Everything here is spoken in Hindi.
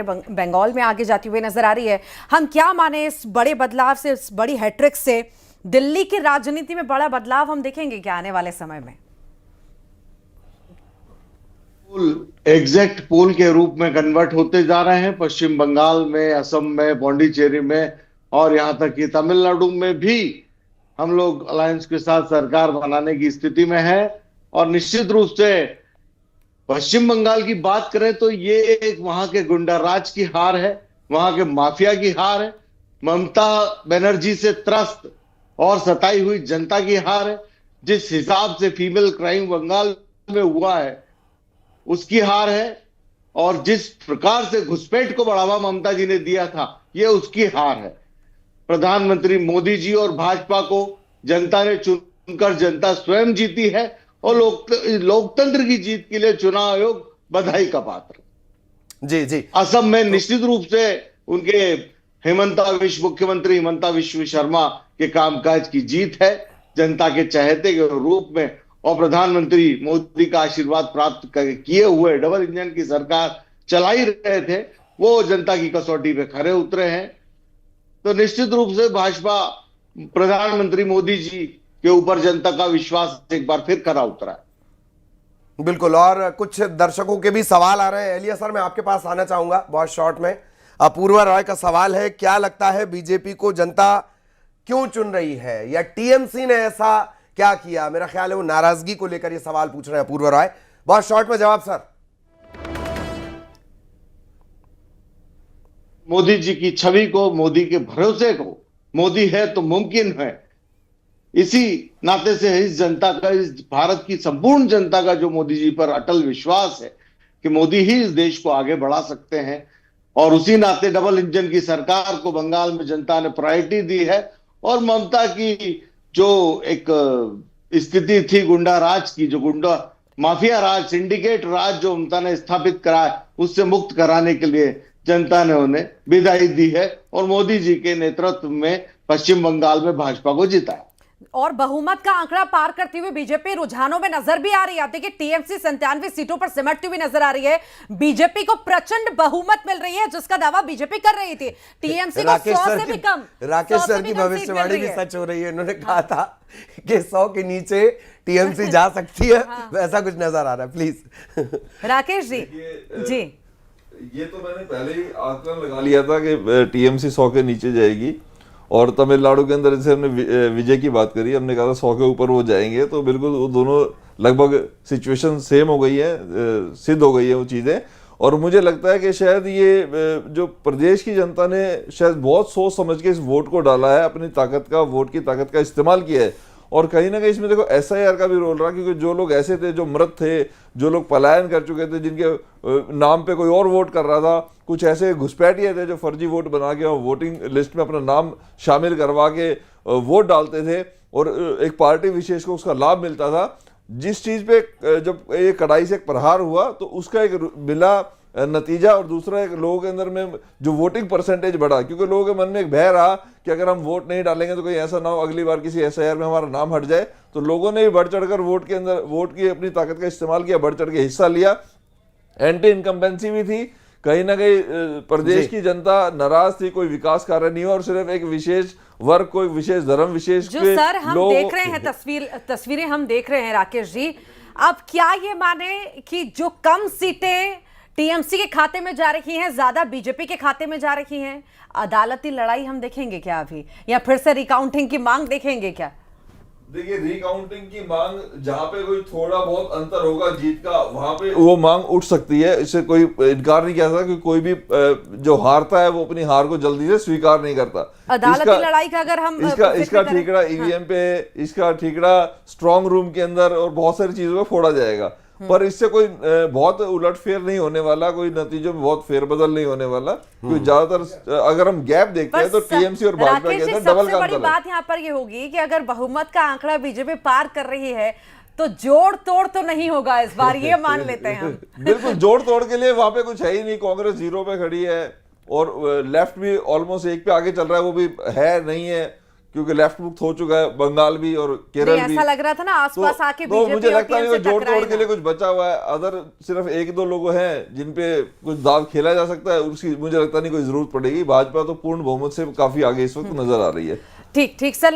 बंगाल में आगे जाती हुई नजर आ रही है। हम क्या माने इस बड़े बदलाव से, इस बड़ी हैट्रिक से? दिल्ली की राजनीति में बड़ा बदलाव हम देखेंगे क्या आने वाले समय में? एग्जैक्ट पोल के रूप में कन्वर्ट होते जा रहे हैं। पश्चिम बंगाल में, असम में, पौंडीचेरी में और यहां तक कि तमिलनाडु में भी हम लोग अलायंस के साथ सरकार बनाने की स्थिति में है। और निश्चित रूप से पश्चिम बंगाल की बात करें तो ये एक वहां के गुंडा राज की हार है, वहां के माफिया की हार है, ममता बनर्जी से त्रस्त और सताई हुई जनता की हार है। जिस हिसाब से फीमेल क्राइम बंगाल में हुआ है उसकी हार है, और जिस प्रकार से घुसपैठ को बढ़ावा ममता जी ने दिया था ये उसकी हार है। प्रधानमंत्री मोदी जी और भाजपा को जनता ने चुनकर जनता स्वयं जीती है, और लोकतंत्र की जीत के लिए चुनाव आयोग बधाई का पात्र। जी जी। असम में निश्चित रूप से उनके मुख्यमंत्री हिमंता विश्व शर्मा के कामकाज की जीत है, जनता के चहेते के रूप में। और प्रधानमंत्री मोदी का आशीर्वाद प्राप्त किए हुए डबल इंजन की सरकार चला ही रहे थे, वो जनता की कसौटी पे खरे उतरे हैं। तो निश्चित रूप से भाजपा, प्रधानमंत्री मोदी जी के ऊपर जनता का विश्वास एक बार फिर खरा उतरा है। बिल्कुल। और कुछ दर्शकों के भी सवाल आ रहे हैं। एलिया सर, मैं आपके पास आना चाहूंगा बहुत शॉर्ट में। अपूर्वा रॉय का सवाल है, क्या लगता है बीजेपी को जनता क्यों चुन रही है, या टीएमसी ने ऐसा क्या किया? मेरा ख्याल है वो नाराजगी को लेकर ये सवाल पूछ रहे हैं अपूर्वा रॉय। बहुत शॉर्ट में जवाब सर। मोदी जी की छवि को, मोदी के भरोसे को, मोदी है तो मुमकिन है, इसी नाते से इस जनता का, इस भारत की संपूर्ण जनता का जो मोदी जी पर अटल विश्वास है कि मोदी ही इस देश को आगे बढ़ा सकते हैं, और उसी नाते डबल इंजन की सरकार को बंगाल में जनता ने प्रायोरिटी दी है। और ममता की जो एक स्थिति थी गुंडा राज की, जो गुंडा माफिया राज, सिंडिकेट राज जो ममता ने स्थापित करा, उससे मुक्त कराने के लिए जनता ने उन्हें विदाई दी है, और मोदी जी के नेतृत्व में पश्चिम बंगाल में भाजपा को जिताया। और बहुमत का आंकड़ा पार करती हुई बीजेपी रुझानों में नजर भी आ रही है। देखिए, टीएमसी 97 सीटों पर सिमटती हुई नजर आ रही है। बीजेपी को प्रचंड बहुमत मिल रही है, जिसका दावा बीजेपी कर रही थी। टीएमसी को 100 से भी कम, राकेश सर की भविष्यवाणी भी सच हो रही है। उन्होंने कहा था कि 100 के नीचे टीएमसी जा सकती है। हाँ। वैसा कुछ नजर आ रहा है। प्लीज राकेश जी। जी, ये तो मैंने पहले ही आकलन लगा लिया था कि टीएमसी 100 के नीचे जाएगी। और तमिलनाडु के अंदर जैसे हमने विजय की बात करी, हमने कहा था 100 के ऊपर वो जाएंगे, तो बिल्कुल वो दोनों लगभग सिचुएशन सेम हो गई है, सिद्ध हो गई है वो चीज़ें। और मुझे लगता है कि शायद ये जो प्रदेश की जनता ने शायद बहुत सोच समझ के इस वोट को डाला है, अपनी ताकत का, वोट की ताकत का इस्तेमाल किया है। और कहीं ना कहीं इसमें देखो एसआईआर का भी रोल रहा, क्योंकि जो लोग ऐसे थे जो मृत थे, जो लोग पलायन कर चुके थे, जिनके नाम पे कोई और वोट कर रहा था, कुछ ऐसे घुसपैठिए थे जो फर्जी वोट बना के और वोटिंग लिस्ट में अपना नाम शामिल करवा के वोट डालते थे, और एक पार्टी विशेष को उसका लाभ मिलता था। जिस चीज़ पे जब ये कड़ाई से एक प्रहार हुआ तो उसका एक मिला नतीजा, और दूसरा एक लोगों के अंदर में जो वोटिंग परसेंटेज बढ़ा, क्योंकि लोगों के मन में एक भय रहा कि अगर हम वोट नहीं डालेंगे तो कहीं ऐसा ना हो अगली बार किसी एसआईआर में हमारा नाम हट जाए। तो लोगों ने भी बढ़ चढ़कर वोट के अंदर, वोट की अपनी ताकत का इस्तेमाल किया, बढ़ चढ़ के हिस्सा लिया। एंटी इनकम्बेंसी भी थी, कहीं ना कहीं प्रदेश की जनता नाराज थी, कोई विकास कार्य नहीं हुआ, और सिर्फ एक विशेष वर्ग, कोई विशेष धर्म विशेष जो सर हम देख रहे हैं तस्वीरें हम देख रहे हैं राकेश जी, अब क्या ये माने कि जो कम सीटें टीएमसी के खाते में जा रही हैं ज्यादा बीजेपी के खाते में जा रही हैं? अदालती लड़ाई हम देखेंगे क्या अभी, या फिर से रिकाउंटिंग की मांग देखेंगे क्या? देखिए, रिकाउंटिंग की मांग जहां पे कोई थोड़ा बहुत अंतर होगा जीत का, वहां पे वो मांग उठ सकती है। इससे कोई इनकार नहीं किया सकता कि कोई भी जो हारता है वो अपनी हार को जल्दी से स्वीकार नहीं करता। अदालती लड़ाई का अगर हम इसका ठीकरा ईवीएम पे, इसका ठीकरा स्ट्रांग रूम के अंदर और बहुत सारी चीजों में फोड़ा जाएगा, पर इससे कोई बहुत उलटफेर नहीं होने वाला, कोई नतीजों में बहुत फेरबदल नहीं होने वाला। क्योंकि ज्यादातर अगर हम गैप देखते हैं तो टीएमसी और भाजपा के अंदर डबल का अंतर है। बात यहाँ पर ये होगी कि अगर बहुमत का आंकड़ा बीजेपी पार कर रही है तो जोड़ तोड़ तो नहीं होगा इस बार, ये मान लेते हैं हम। बिल्कुल, जोड़ तोड़ के लिए वहां पे कुछ है ही नहीं। कांग्रेस 0 पे खड़ी है, और लेफ्ट भी ऑलमोस्ट 1 पे आगे चल रहा है, वो भी है नहीं है, क्योंकि लेफ्ट मुक्त हो चुका है बंगाल भी और केरल नहीं, भी। ऐसा लग रहा था ना आसपास आके तो बीजेपी मुझे और लगता नहीं टीएमसी कोई जोड़ तोड़ के टकराएगा। लिए कुछ बचा हुआ है। अदर सिर्फ एक दो लोग हैं जिन पे कुछ दाव खेला जा सकता है, उसकी मुझे लगता नहीं कोई जरूरत पड़ेगी। भाजपा तो पूर्ण बहुमत से काफी आगे इस वक्त नजर आ रही है। ठीक ठीक सर।